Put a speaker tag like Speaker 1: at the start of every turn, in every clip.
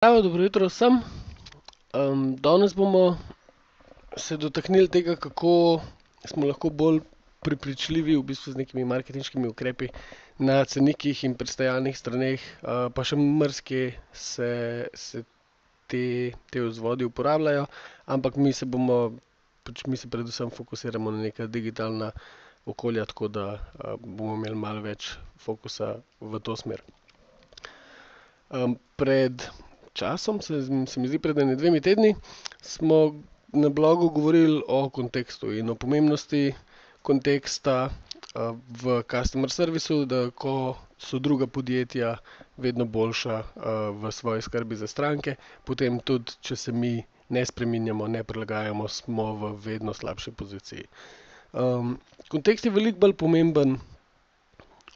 Speaker 1: Zdravo, dobro jutro vsem. Danes bomo se dotaknili tega, kako smo lahko bolj prepričljivi v bistvu z nekimi marketinškimi ukrepi na cenikih in pristajalnih straneh, pa še marsikje se te vzvodi uporabljajo, ampak mi se predvsem fokusiramo na neka digitalna okolja, tako da bomo imeli malo več fokusa v to smer. Pred časom, se mi zdi pred ene 2 tedni, smo na blogu govorili o kontekstu in o pomembnosti konteksta v customer servisu, da ko so druga podjetja vedno boljša v svoji skrbi za stranke, potem tudi, če se mi ne spreminjamo, ne prilagajamo, smo v vedno slabši poziciji. Kontekst je veliko bolj pomemben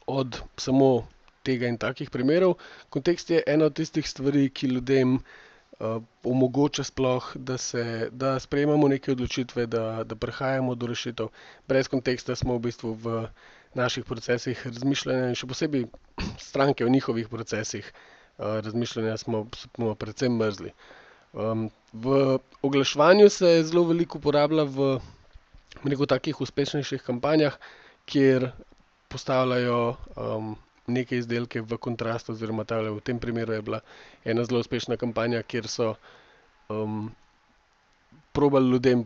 Speaker 1: od samo tega in takih primerov. Kontekst je ena od tistih stvari, ki ljudem omogoča sploh, da sprejemamo neke odločitve, da prihajamo do rešitev. Brez konteksta smo v bistvu v naših procesih razmišljanja in še posebej stranke v njihovih procesih razmišljanja smo predvsem mrzli. V oglaševanju se zelo veliko uporablja v takih uspešnejših kampanjah, kjer postavljajo neke izdelke v kontrast, oziroma v tem primeru je bila ena zelo uspešna kampanja, kjer so probali ljudem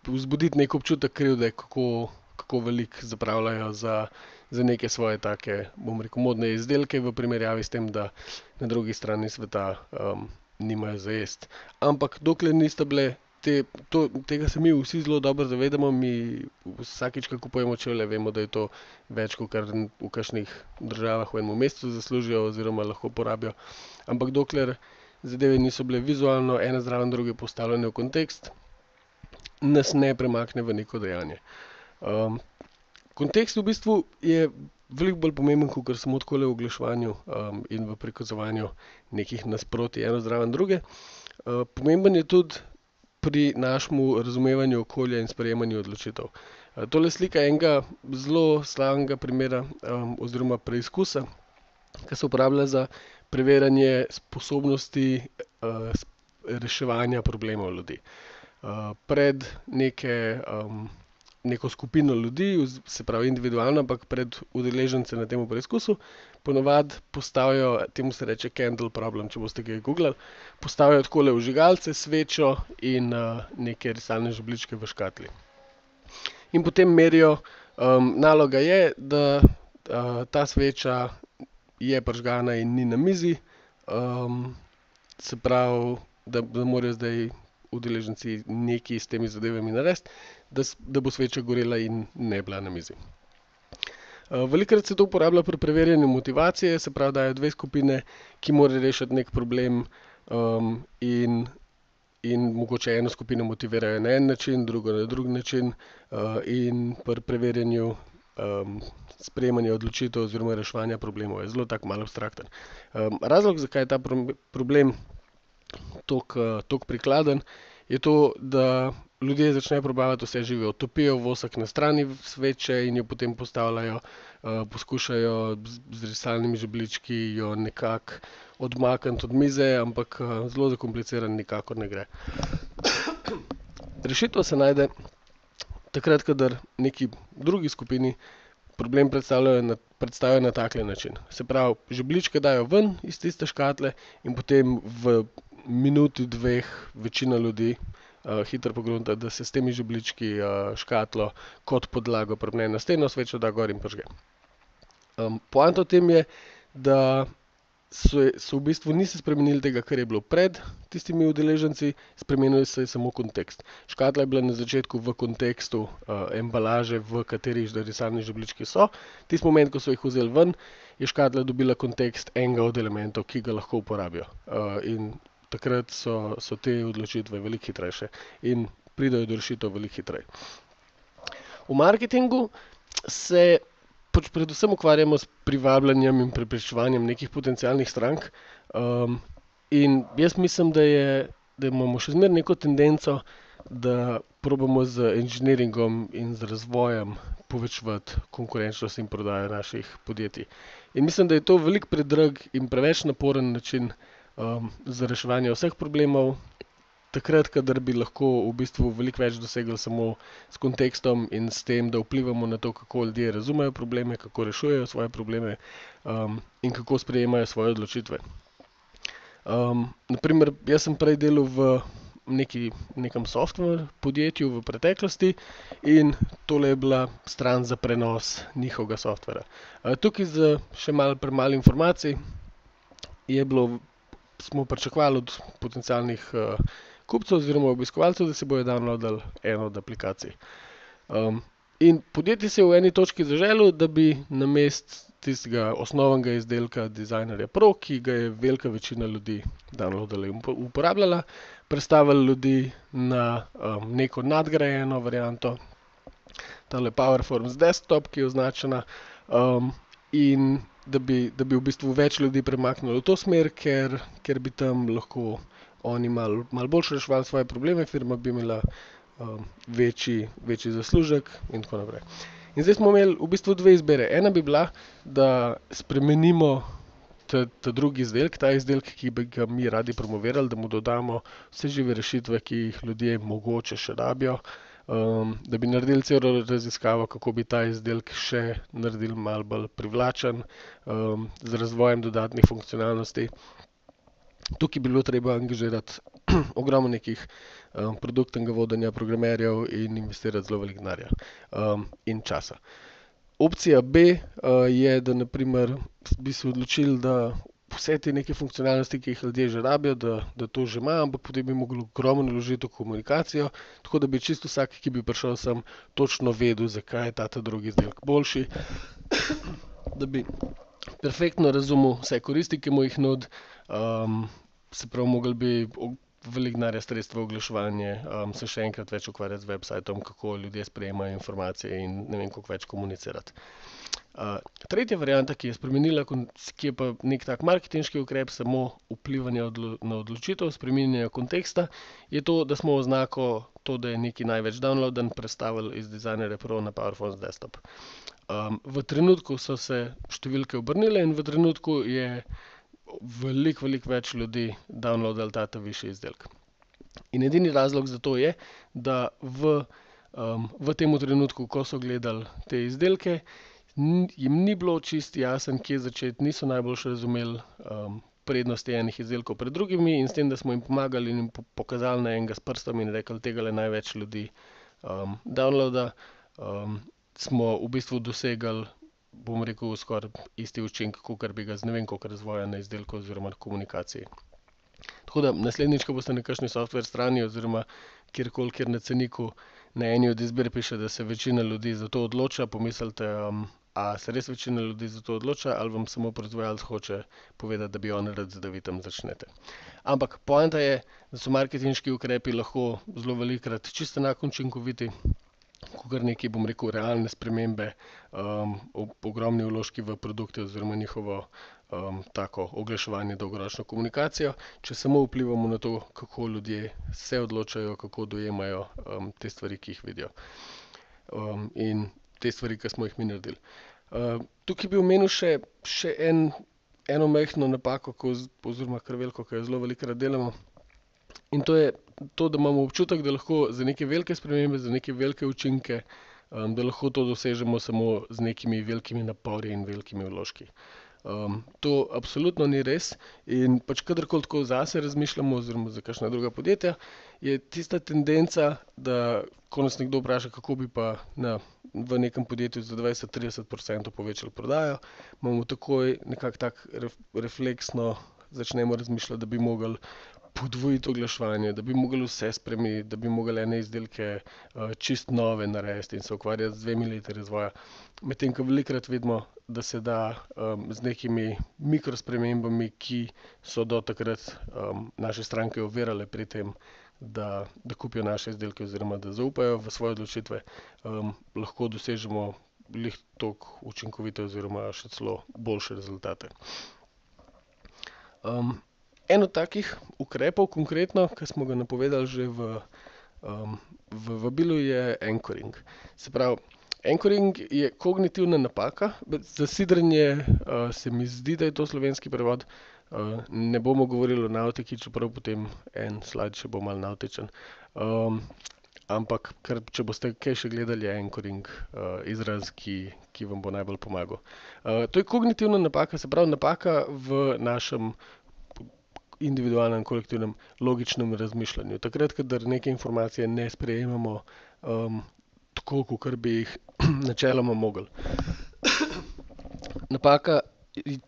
Speaker 1: vzbuditi neki občutek krivde, kako veliko zapravljajo za neke svoje take, bom rekel, modne izdelke v primerjavi s tem, da na drugi strani sveta nimajo za jesti. Ampak dokler nista bile tega se mi vsi zelo dobro zavedamo, mi vsakič, ko kupujemo čevlje, vemo, da je to več, kakor v kakšnih državah v enem mesecu zaslužijo oziroma lahko porabijo. Ampak dokler zadeve niso bile vizualno ena zraven druge postavljene v kontekst, nas ne premakne v neko dejanje. Kontekst v bistvu je veliko bolj pomemben, kakor samo takole v oglaševanju in v prikazovanju nekih nasprotij eno zraven druge. Pomemben je tudi pri našem razumevanju okolja in sprejemanju odločitev. Tole slika enega zelo slavnega primera oziroma preizkusa, ki se uporablja za preverjanje sposobnosti reševanja problemov ljudi. Pred neko skupino ljudi, se pravi individualno, ampak pred udeležence na tem preizkusu, ponavadi postavijo, temu se reče candle problem, če boste kaj googlali, postavijo takole vžigalce, svečo in neke risalne žebljičke v škatli. In potem merijo, naloga je, da ta sveča je prižgana in ni na mizi, se pravi, da morajo zdaj udeleženci nekaj s temi zadevami narediti, da bo sveča gorela in ne bila na mizi. Velikokrat se to uporablja pri preverjanju motivacije, se pravi, dajo 2 skupine, ki morajo rešiti neki problem in mogoče eno skupino motivirajo na en način, drugo na drug način in pri preverjanju sprejemanja odločitev oziroma reševanja problemov je zelo tako malo abstrakten. Razlog, zakaj je ta problem toliko prikladen, je to, da ljudje začnejo probavati vse živo. Topijo vosek na strani sveče in jo potem postavljajo, poskušajo z risalnimi žebljički jo nekako odmakniti od mize, ampak zelo zakompliciran nikakor ne gre. Rešitev se najde takrat, kadar neki drugi skupini problem predstavijo na takle način. Se pravi, žebljičke dajo ven iz tiste škatle in potem v minuti, 2 večina ljudi hitro pogrunta, da se s temi žebljički škatlo kot podlago pripne na steno, svečo da gor in prižge. Poanta v tem je, da so v bistvu niso spremenili tega, kar je bilo pred tistimi udeleženci, spremenil se je samo kontekst. Škatla je bila na začetku v kontekstu embalaže, v kateri risalni žebljički so. Tisti moment, ko so jih vzeli ven, je škatla dobila kontekst enega od elementov, ki ga lahko uporabijo. In takrat so te odločitve veliko hitrejše in pridejo do rešitev veliko hitreje. V marketingu se predvsem ukvarjamo s privabljanjem in prepričevanjem nekih potencialnih strank. In jaz mislim, da imamo še zmeraj neko tendenco, da probamo z inženiringom in z razvojem povečevati konkurenčnost in prodajo naših podjetij. In mislim, da je to veliko predrag in preveč naporen način za reševanje vseh problemov. Takrat, kadar bi lahko v bistvu veliko več dosegli samo s kontekstom in s tem, da vplivamo na to, kako ljudje razumejo probleme, kako rešujejo svoje probleme, in kako sprejemajo svoje odločitve. Na primer, jaz sem prej delal v nekem software podjetju v preteklosti in tole je bila stran za prenos njihovega softvera. Tukaj za še malo premalo informacij smo pričakovali od potencialnih kupcev oziroma obiskovalcev, da si bojo downloadali eno od aplikacij. In podjetje si je v eni točki zaželelo, da bi namesto tistega osnovnega izdelka Designerja Pro, ki ga je velika večina ljudi downloadala in uporabljala, prestavili ljudi na neko nadgrajeno varianto, tale PowerForms Desktop, ki je označena, in da bi v bistvu več ljudi premaknilo v to smer, ker bi tam lahko oni malo boljše reševali svoje probleme, firma bi imela večji zaslužek in tako naprej. In zdaj smo imeli v bistvu dve izbire. Ena bi bila, da spremenimo ta drugi izdelek, ta izdelek, ki bi ga mi radi promovirali, da mu dodamo vse žive rešitve, ki jih ljudje mogoče še rabijo, da bi naredili celo raziskavo, kako bi ta izdelek še naredili malo bolj privlačen, z razvojem dodatnih funkcionalnosti. Tukaj bi bilo treba angažirati ogromno nekih produktnega vodenja, programerjev in investirati zelo veliko denarja in časa. Opcija B je, da na primer bi se odločili, da vse te neke funkcionalnosti, ki jih ljudje že rabijo, da to že ima, ampak potem bi mogli ogromno vložiti v komunikacijo, tako da bi čisto vsak, ki bi prišel sem, točno vedel, zakaj je ta drugi izdelek boljši, da bi perfektno razumel vse koristi, ki mu jih nudi, se pravi, mogli bi veliko denarja sredstva v oglaševanje, se še enkrat več ukvarjati z websiteom, kako ljudje sprejemajo informacije in ne vem, koliko več komunicirati. Tretja varianta, ki je spremenila, ki je pa nek tak marketinški ukrep, samo vplivanje na odločitev, spreminjanje konteksta, je to, da smo oznako to, da je nekaj največ downloadan, prestavili iz Designerja Pro na PowerForms Desktop. V trenutku so se številke obrnile in v trenutku je veliko več ljudi downloadali ta višji izdelek. In edini razlog za to je, da v tem trenutku, ko so gledali te izdelke, jim ni bilo čisto jasno, kje začeti, niso najboljše razumeli prednosti enih izdelkov pred drugimi in s tem, da smo jim pomagali in jim pokazali na enega s prstom in rekli, tegale največ ljudi downloada, smo v bistvu dosegli, bom rekel, skoraj isti učinek, kakor bi ga z ne vem koliko razvoja na izdelku oziroma na komunikaciji. Tako da naslednjič, ko boste na kakšni software strani oziroma kjerkoli, kjer na ceniku na eni od izbir piše, da se večina ljudi za to odloča, pomislite, a se res večina ljudi za to odloča ali vam samo proizvajalec hoče povedati, da bi on rad, da vi tam začnete. Ampak poanta je, da so marketinški ukrepi lahko zelo velikokrat čisto enako učinkoviti, kakor neki, bom rekel, realne spremembe, ogromni vložki v produkte oziroma njihovo tako oglaševanje, dolgoročno komunikacijo, če samo vplivamo na to, kako ljudje se odločajo, kako dojemajo te stvari, ki jih vidijo. In te stvari, ki smo jih mi naredili. Tukaj bi omenil še eno majhno napako, oziroma kar veliko, ki jo zelo velikokrat delamo. In to je to, da imamo občutek, da lahko za neke velike spremembe, za neke velike učinke, da lahko to dosežemo samo z nekimi velikimi napori in velikimi vložki. To absolutno ni res in pač kadarkoli tako zase razmišljamo oziroma za kakšna druga podjetja, je tista tendenca, da ko nas nekdo vpraša, kako bi pa v nekem podjetju za 20-30% povečali prodajo, imamo takoj nekako tak refleksno začnemo razmišljati, da bi mogli podvojiti oglaševanje, da bi mogli vse spremeniti, da bi mogli ene izdelke čisto nove narediti in se ukvarjati z 2 leti razvoja. Medtem ko velikokrat vidimo, da se da z nekimi mikrospremembami, ki so do takrat naše stranke ovirale pri tem, da kupijo naše izdelke oziroma da zaupajo v svoje odločitve, lahko dosežemo glih toliko učinkovite oziroma še celo boljše rezultate. En od takih ukrepov konkretno, ki smo ga napovedali že v vabilu, je anchoring. Se pravi, anchoring je kognitivna napaka, zasidranje, se mi zdi, da je to slovenski prevod, Ne bomo govorili o navtiki, čeprav potem en slajd še bo malo navtičen. Ampak če boste kaj še gledali, je anchoring izraz, ki vam bo najbolj pomagal. To je kognitivna napaka, se pravi napaka v našem individualnem, kolektivnem, logičnem razmišljanju. Takrat, kadar neke informacije ne sprejemamo tako, kakor bi jih načeloma mogli. Napaka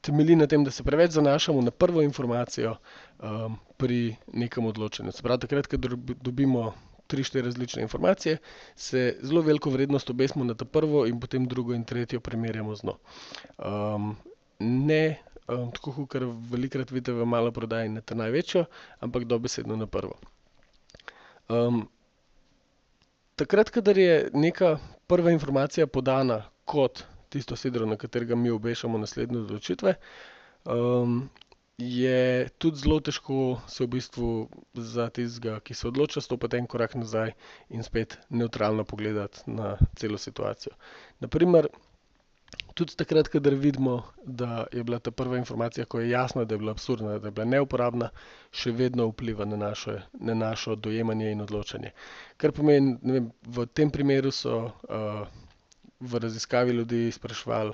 Speaker 1: temelji na tem, da se preveč zanašamo na prvo informacijo pri nekem odločanju. Se pravi, takrat, kadar dobimo 3-4 različne informacije, se zelo veliko vrednost obesimo na ta prvo in potem drugo in tretjo primerjamo z njo. Ne tako, kakor velikokrat vidite v maloprodaji na ta največjo, ampak dobesedno na prvo. Takrat, kadar je neka prva informacija podana kot tisto sidro, na katerega mi obešamo naslednje odločitve, je tudi zelo težko se v bistvu za tistega, ki se odloča, stopiti en korak nazaj in spet nevtralno pogledati na celo situacijo. Na primer, tudi takrat, kadar vidimo, da je bila ta prva informacija, ko je jasno, da je bila absurdna, da je bila neuporabna, še vedno vpliva na našo dojemanje in odločanje. Kar pomeni, ne vem, v tem primeru so v raziskavi ljudi spraševali,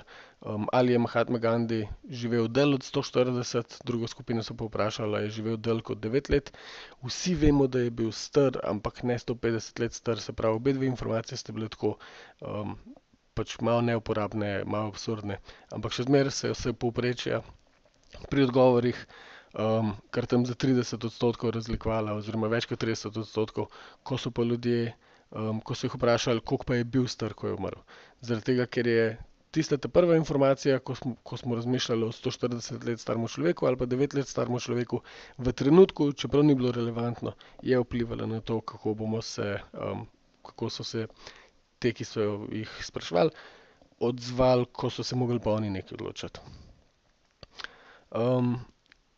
Speaker 1: ali je Mahatma Gandhi živel dlje od 140, drugo skupino so pa vprašali, ali je živel dlje kot 9 let. Vsi vemo, da je bil star, ampak ne 150 let star, se pravi, obe dve informacije sta bile tako pač malo neuporabne, malo absurdne, ampak še zmeraj se je vse povprečje pri odgovorih kar tam za 30% razlikovala, oziroma več kot 30%, ko so pa ljudje, ko so jih vprašali, koliko pa je bil star, ko je umrl. Zaradi tega, ker je tista ta prva informacija, ko smo razmišljali o 140 let staremu človeku ali pa 9 let staremu človeku, v trenutku, čeprav ni bilo relevantno, je vplivala na to, kako so se te, ki so jih spraševali, odzvali, ko so se mogli pa oni nekaj odločiti.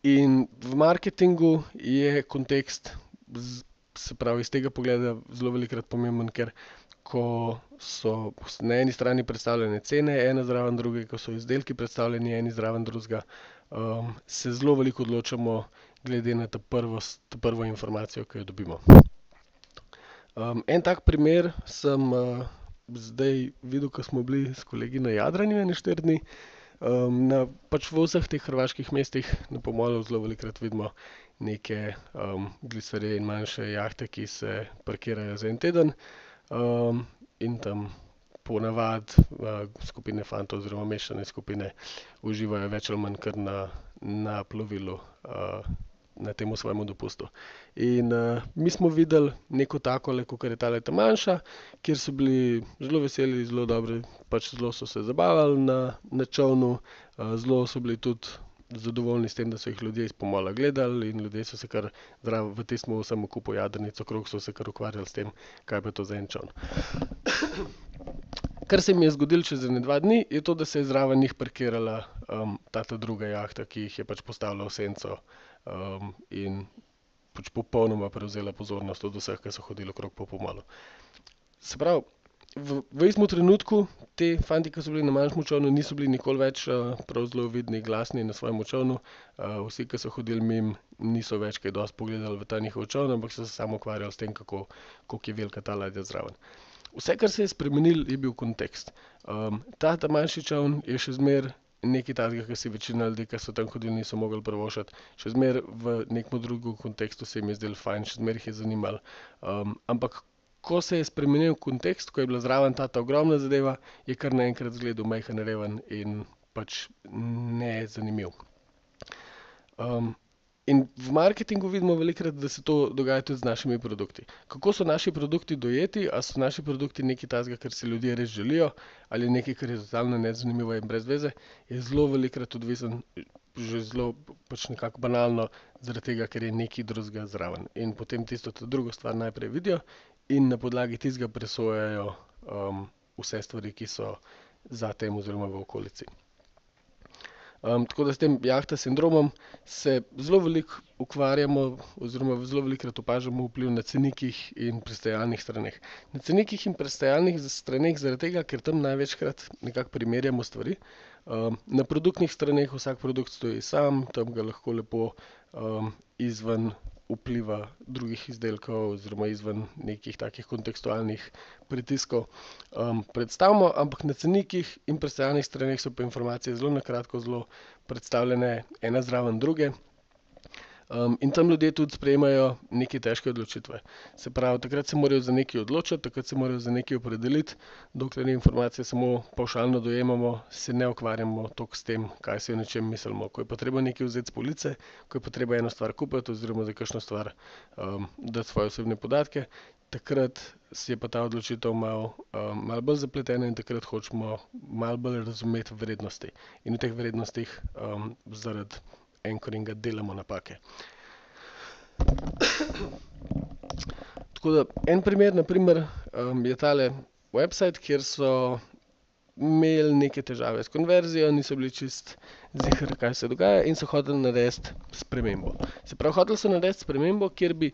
Speaker 1: In v marketingu je kontekst, se pravi, iz tega pogleda zelo velikokrat pomemben, ker ko so na eni strani predstavljene cene, ena zraven druge, ko so izdelki predstavljeni eni zraven drugega, se zelo veliko odločamo glede na ta prvo informacijo, ki jo dobimo. En tak primer sem zdaj videl, ko smo bili s kolegi na jadranju ene 4 dni. Pač v vseh teh hrvaških mestih na pomolu zelo velikokrat vidimo neke gliserje in manjše jahte, ki se parkirajo za en teden. In tam ponavadi skupine fantov oziroma mešane skupine uživajo več ali manj kar na plovilu na tem svojemu dopustu. In mi smo videli neko takole, kakor je tale ta manjša, kjer so bili zelo veseli, zelo dobri, pač zelo so se zabavali na čolnu, zelo so bili tudi zadovoljni s tem, da so jih ljudje iz pomola gledali in ljudje so se kar zraven v tistem vsem kupu jadrnic okrog so se kar ukvarjali s tem, kaj pa je to za en čoln. Kar se mi je zgodilo čez ene 2 dni, je to, da se je zraven njih parkirala ta druga jahta, ki jih je pač postavila v senco in pač popolnoma prevzela pozornost od vseh, ki so hodili okrog po pomolu. Se pravi, v istem trenutku ti fantje, ki so bili na manjšem čolnu, niso bili nikoli več prav zelo vidni, glasni na svojem čolnu. Vsi, ki so hodili mimo, niso več kaj dosti pogledali v ta njihov čoln, ampak so se samo ukvarjali s tem, koliko je velika ta ladja zraven. Vse, kar se je spremenilo, je bil kontekst. Ta manjši čoln je še zmeraj nekaj takega, kar si večina ljudi, ki so tam hodili, niso mogli privoščiti. Še zmeraj v nekem drugem kontekstu se jim je zdelo fajn, še zmeraj jih je zanimalo. Ampak ko se je spremenil kontekst, ko je bila zraven ta ogromna zadeva, je kar naenkrat izgledal majhen, reven in pač nezanimiv. In v marketingu vidimo velikokrat, da se to dogaja tudi z našimi produkti. Kako so naši produkti dojeti, a so naši produkti nekaj takega, kar si ljudje res želijo, ali nekaj, kar je totalno nezanimivo in brez veze, je zelo velikokrat odvisen, že zelo pač nekako banalno, zaradi tega, ker je nekaj drugega zraven. In potem tisto drugo stvar najprej vidijo in na podlagi tistega presojajo vse stvari, ki so za tem oziroma v okolici. Tako da s tem jahta sindromom se zelo veliko ukvarjamo oziroma zelo velikokrat opažamo vpliv na cenikih in pristajalnih straneh. Na cenikih in pristajalnih straneh zaradi tega, ker tam največkrat nekako primerjamo stvari. Na produktnih straneh vsak produkt stoji sam, tam ga lahko lepo izven vpliva drugih izdelkov oziroma izven nekih takih kontekstualnih pritiskov predstavimo, ampak na cenikih in pristajalnih straneh so pa informacije zelo na kratko, zelo predstavljene ena zraven druge. In tam ljudje tudi sprejemajo neke težke odločitve. Se pravi, takrat se morajo za nekaj odločiti, takrat se morajo za nekaj opredeliti, dokler informacije samo pavšalno dojemamo, se ne ukvarjamo toliko s tem, kaj si o nečem mislimo. Ko je pa treba nekaj vzeti s police, ko je pa treba eno stvar kupiti oziroma za kakšno stvar dati svoje osebne podatke, takrat je pa ta odločitev malo bolj zapletena in takrat hočemo malo bolj razumeti vrednosti. In v teh vrednostih zaradi anchoringa delamo napake. Tako da en primer, na primer, je tale website, kjer so imeli neke težave s konverzijo, niso bili čist ziher, kaj se dogaja in so hoteli narediti spremembo. Se pravi, hoteli so narediti spremembo, kjer bi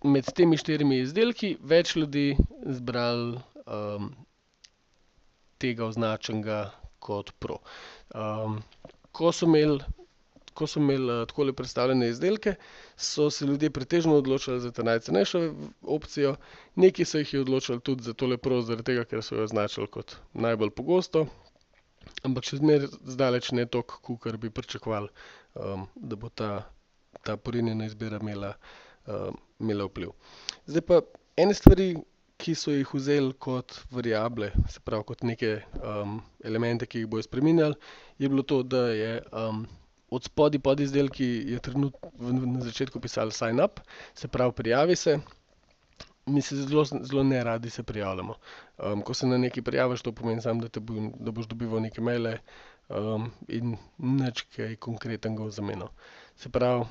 Speaker 1: med temi 4 izdelki več ljudi zbrali tega označenega kot pro. Ko so imeli takole predstavljene izdelke, so se ljudje pretežno odločali za ta najcenejšo opcijo, nekaj se jih je odločilo tudi za tole pro, zaradi tega, ker so jo označili kot najbolj pogosto, ampak še zmeraj zdaleč ne toliko, kakor bi pričakovali, da bo ta porinjena izbira imela vpliv. Zdaj pa ene stvari, ki so jih vzeli kot variable, se pravi kot neke elemente, ki jih bojo spreminjali, je bilo to, da je odspodaj pod izdelki je na začetku pisalo sign up, se pravi prijavi se. Mi se zelo neradi se prijavljamo. Ko se na nekaj prijaviš, to pomeni samo, da boš dobival neke maile in nič kaj konkretnega v zameno. Se pravi,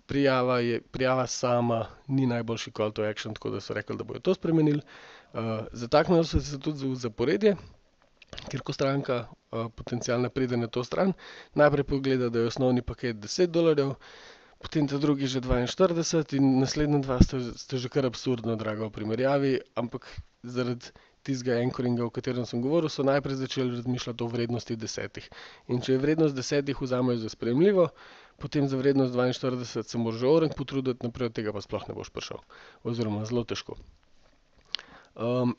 Speaker 1: prijava sama ni najboljši call to action, tako da so rekli, da bojo to spremenili. Zataknili so se tudi v zaporedje, ker ko stranka potencialna pride na to stran, najprej pogleda, da je osnovni paket $10, potem ta drugi že 42 in naslednja dva sta že kar absurdno draga v primerjavi, ampak zaradi tistega anchoringa, o katerem sem govoril, so najprej začeli razmišljati o vrednosti 10. In če je vrednost 10 vzamejo za sprejemljivo, potem za vrednost 42 se moraš že orenk potruditi, naprej od tega pa sploh ne boš prišel. Oziroma zelo težko.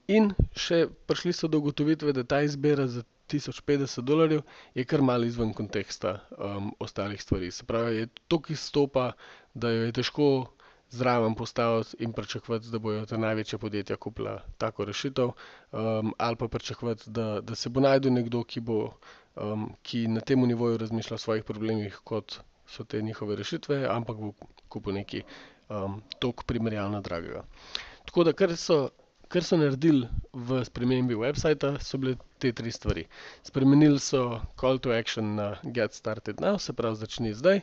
Speaker 1: In še prišli so do ugotovitve, da ta izbira za $1050 je kar malo izven konteksta ostalih stvari. Se pravi, je toliko izstopa, da jo je težko zraven postaviti in pričakovati, da bojo ta največja podjetja kupila tako rešitev, ali pa pričakovati, da se bo našel nekdo, ki na tem nivoju razmišlja o svojih problemih, kot so te njihove rešitve, ampak bo kupil nekaj toliko primerjalno dragega. Tako da kar so naredili v spremembi websita, so bile te 3 stvari. Spremenili so call to action na get started now, se pravi začni zdaj.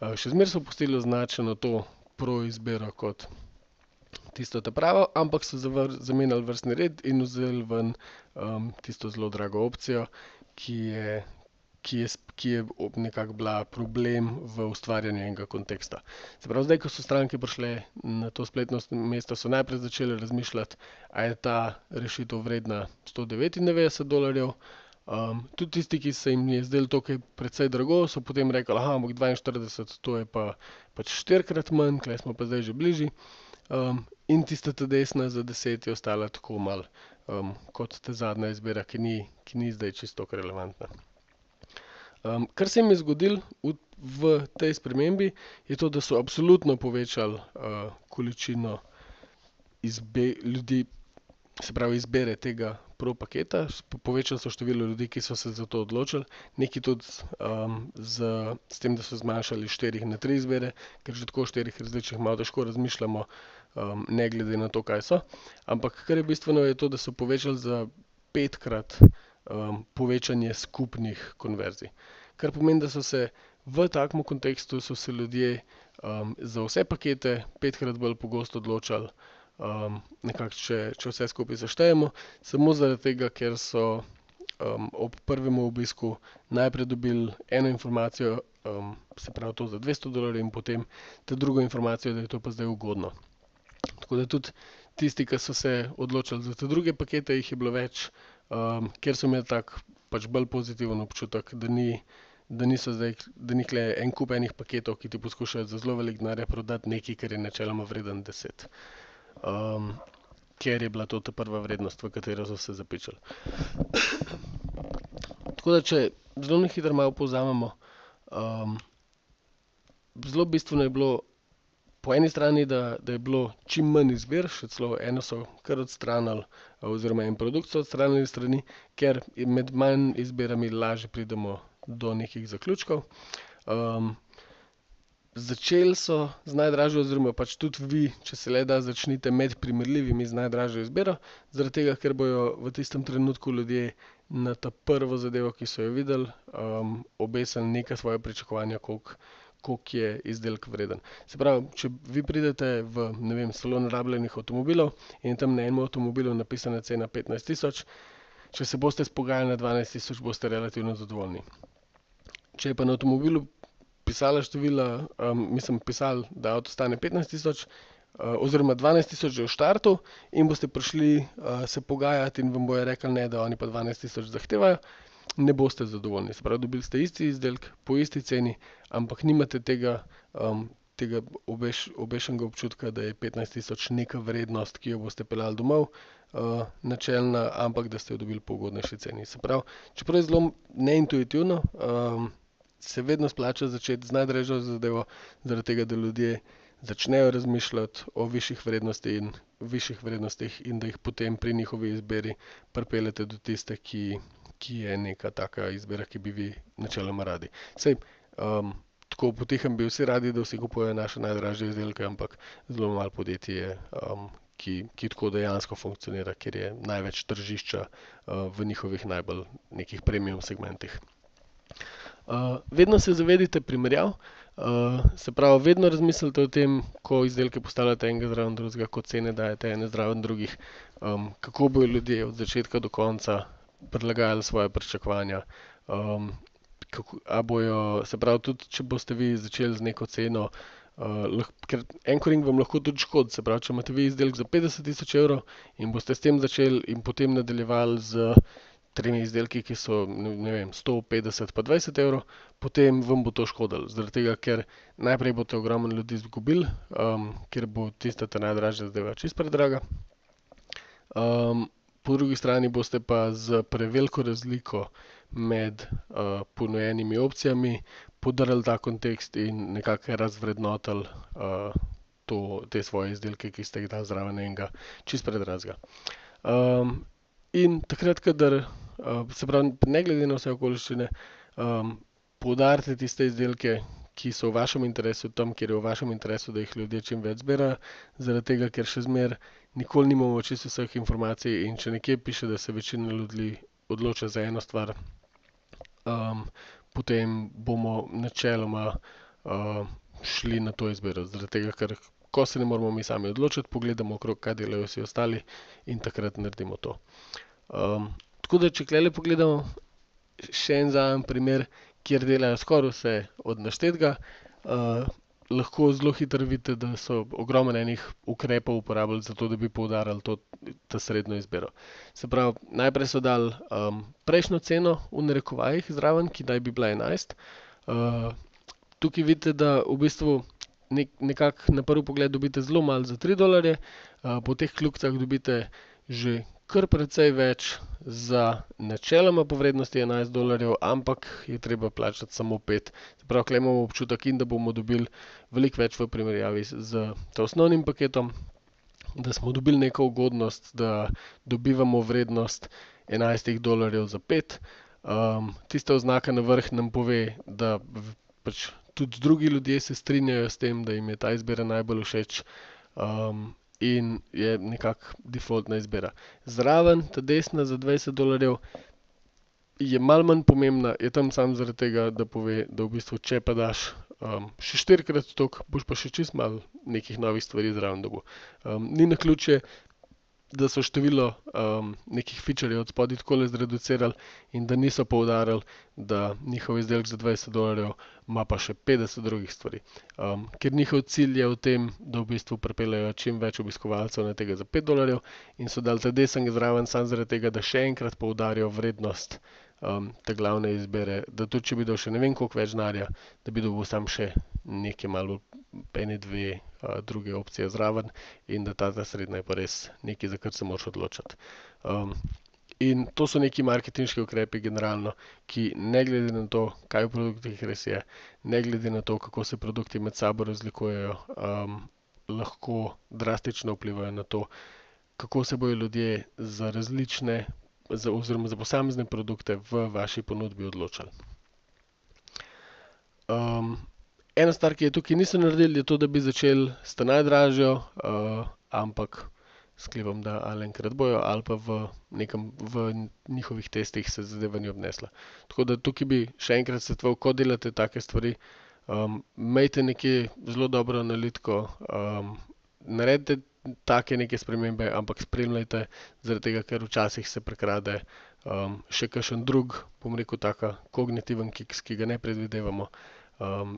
Speaker 1: Še zmeraj so pustili označeno to pro izbiro kot tisto ta pravo, ampak so zamenjali vrstni red in vzeli ven tisto zelo drago opcijo, ki je nekako bila problem v ustvarjanju enega konteksta. Se pravi, zdaj, ko so stranke prišle na to spletno mesto, so najprej začele razmišljati, a je ta rešitev vredna $199. Tudi tisti, ki se jim je zdelo to kaj precej drago, so potem rekli, ampak 42, to je pa pač 4-krat manj, tule smo pa zdaj že bližje. In tista ta desna za 10 je ostala tako malo kot ta zadnja izbira, ki ni zdaj čisto relevantna. Kar se jim je zgodilo v tej spremembi, je to, da so absolutno povečali količino ljudi, se pravi izbire tega pro paketa. Povečali so število ljudi, ki so se za to odločili. Nekaj tudi s tem, da so zmanjšali 4 na 3 izbire, ker že tako 4 različnih malo težko razmišljamo, ne glede na to, kaj so. Ampak kar je bistveno, je to, da so povečali za 5-krat povečanje skupnih konverzij. Kar pomeni, da so se v takem kontekstu so se ljudje za vse pakete 5-krat bolj pogosto odločali, nekako če vse skupaj seštejemo, samo zaradi tega, ker so ob prvem obisku najprej dobili eno informacijo, se pravi to za $200 in potem ta drugo informacijo, da je to pa zdaj ugodno. Tako da tudi tisti, ki so se odločili za te druge pakete, jih je bilo več, ker so imeli tak pač bolj pozitiven občutek, da ni tule en kup enih paketov, ki ti poskušajo za zelo veliko denarja prodati nekaj, kar je načeloma vreden 10. Ker je bila to ta prva vrednost, v katero so se zapičili. Tako da, če zelo na hitro malo povzamemo, zelo bistveno je bilo po eni strani, da je bilo čim manj izbir, še celo eno so kar odstranili, oziroma en produkt so odstranili s strani, ker med manj izbirami lažje pridemo do nekih zaključkov. Začeli so z najdražjo, oziroma pač tudi vi, če se le da, začnite med primerljivimi z najdražjo izbiro, zaradi tega, ker bojo v tistem trenutku ljudje na ta prvo zadevo, ki so jo videli, obesili neka svoja pričakovanja, koliko je izdelek vreden. Se pravi, če vi pridete v, ne vem, salon rabljenih avtomobilov in je tam na enem avtomobilu napisana cena 15 000, če se boste spogajali na 12 000, boste relativno zadovoljni. Če je pa na avtomobilu pisala števila, pisalo, da avto stane 15 000, oziroma 12 000 že v štartu in boste prišli se pogajati in vam bojo rekli ne, da oni pa 12 000 zahtevajo, ne boste zadovoljni. Se pravi, dobili ste isti izdelek po isti ceni, ampak nimate tega obešanega občutka, da je 15 000 neka vrednost, ki jo boste peljali domov, načelna, ampak da ste jo dobili po ugodnejši ceni. Se pravi, čeprav je zelo neintuitivno, se vedno splača začeti z najdražjo zadevo, zaradi tega, da ljudje začnejo razmišljati o višjih vrednostih in da jih potem pri njihovi izbiri pripeljete do tiste, ki je neka taka izbira, ki bi vi načeloma radi. Saj, tako potihem bi vsi radi, da vsi kupujejo naše najdražje izdelke, ampak zelo malo podjetij je, ki tako dejansko funkcionira, ker je največ tržišča v njihovih najbolj nekih premium segmentih. Vedno se zavedite primerjav, se pravi, vedno razmislite o tem, ko izdelke postavljate enega zraven drugega, ko cene dajete ene zraven drugih, kako bojo ljudje od začetka do konca prilagajali svoje pričakovanja, se pravi, tudi če boste vi začeli z neko ceno, ker anchoring vam lahko tudi škodi, se pravi, če imate vi izdelek za 50 000 € in boste s tem začeli in potem nadaljevali z 3 izdelki, ki so, ne vem, 100, 50 pa 20 €, potem vam bo to škodilo. Zaradi tega, ker najprej boste ogromno ljudi izgubili, ker bo tista ta najdražja zadeva čisto predraga. Po drugi strani boste pa z preveliko razliko med ponujenimi opcijami podrli ta kontekst in nekako razvrednotili te svoje izdelke, ki ste jih dali zraven enega čisto predragega. In takrat, kadar, se pravi, ne glede na vse okoliščine, poudarite tiste izdelke, ki so v vašem interesu, tam, kjer je v vašem interesu, da jih ljudje čim več zbirajo, zaradi tega, ker še zmeraj nikoli nimamo čisto vseh informacij in če nekje piše, da se večina ljudi odloča za eno stvar, potem bomo načeloma šli na to izbiro. Zaradi tega, ker ko se ne moramo mi sami odločiti, pogledamo okrog, kaj delajo vsi ostali in takrat naredimo to. Tako da, če tulele pogledamo še en zraven primer, kjer delajo skoraj vse od naštetega, lahko zelo hitro vidite, da so ogromno enih ukrepov uporabili za to, da bi poudarili ta srednjo izbiro. Se pravi, najprej so dali prejšnjo ceno v narekovajih zraven, ki naj bi bila 11. Tukaj vidite, da v bistvu nekako na prvi pogled dobite zelo malo za $3, po teh kljukicah dobite že kar precej več za načeloma po vrednosti $11, ampak je treba plačati samo 5. Se pravi, tukaj imamo občutek, da bomo dobili veliko več v primerjavi z osnovnim paketom, da smo dobili neko ugodnost, da dobivamo vrednost $11 za 5. Tista oznaka na vrh nam pove, da pač tudi drugi ljudje se strinjajo s tem, da jim je ta izbira najbolj všeč, in je nekako defaultna izbira. Zraven, ta desna za $20 je malo manj pomembna, je tam samo zaradi tega, da pove, da v bistvu, če pa daš še 4-krat toliko, boš pa še čisto malo nekih novih stvari zraven dobil. Ni naključje, da so število nekih featurejev od spodaj takole zreducirali in da niso poudarjali, da njihov izdelek za $20 ima pa še 50 drugih stvari. Ker njihov cilj je v tem, da v bistvu pripeljejo čim več obiskovalcev na tega za $5 in so dali ta deseng zraven samo zaradi tega, da še enkrat poudarijo vrednost te glavne izbire, da tudi če bi dal še ne vem koliko več denarja, da bi dobil sam še nekaj malo ene, dve druge opcije zraven in da ta srednja je pa res nekaj, za kar se moraš odločiti. In to so neki marketinški ukrepi generalno, ki ne glede na to, kaj v produktih res je, ne glede na to, kako se produkti med sabo razlikujejo, lahko drastično vplivajo na to, kako se bojo ljudje za različne oziroma za posamezne produkte v vaši ponudbi odločali. Ena stvar, ki je tukaj niso naredili, je to, da bi začeli s ta najdražjo, ampak sklepam, da ali enkrat bojo ali pa v njihovih testih se zadeva ni obnesla. Tako da tukaj bi še enkrat svetoval, ko delate take stvari, imejte nekje zelo dobro analitiko, naredite take neke spremembe, ampak spremljajte, zaradi tega, ker včasih se prekrade še kakšen drug, bom rekel, taka kognitiven kiks, ki ga ne predvidevamo,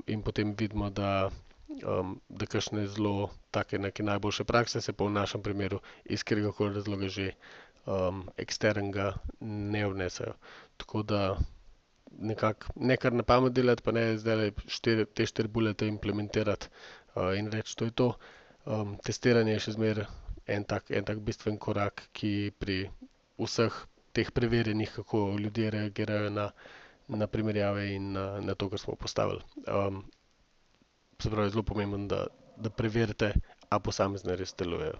Speaker 1: in potem vidimo, da kakšne zelo take neke najboljše prakse se pa v našem primeru iz kateregakoli razloga že eksternega ne vnesejo. Tako da nekako ne kar na pamet delati, pa ne zdajle te 4 bulete implementirati in reči, to je to. Testiranje je še zmeraj en tak bistven korak, ki pri vseh teh preverjanjih, kako ljudje reagirajo na primerjave in na to, kar smo postavili. Se pravi, je zelo pomembno, da preverite, a posamezne res delujejo.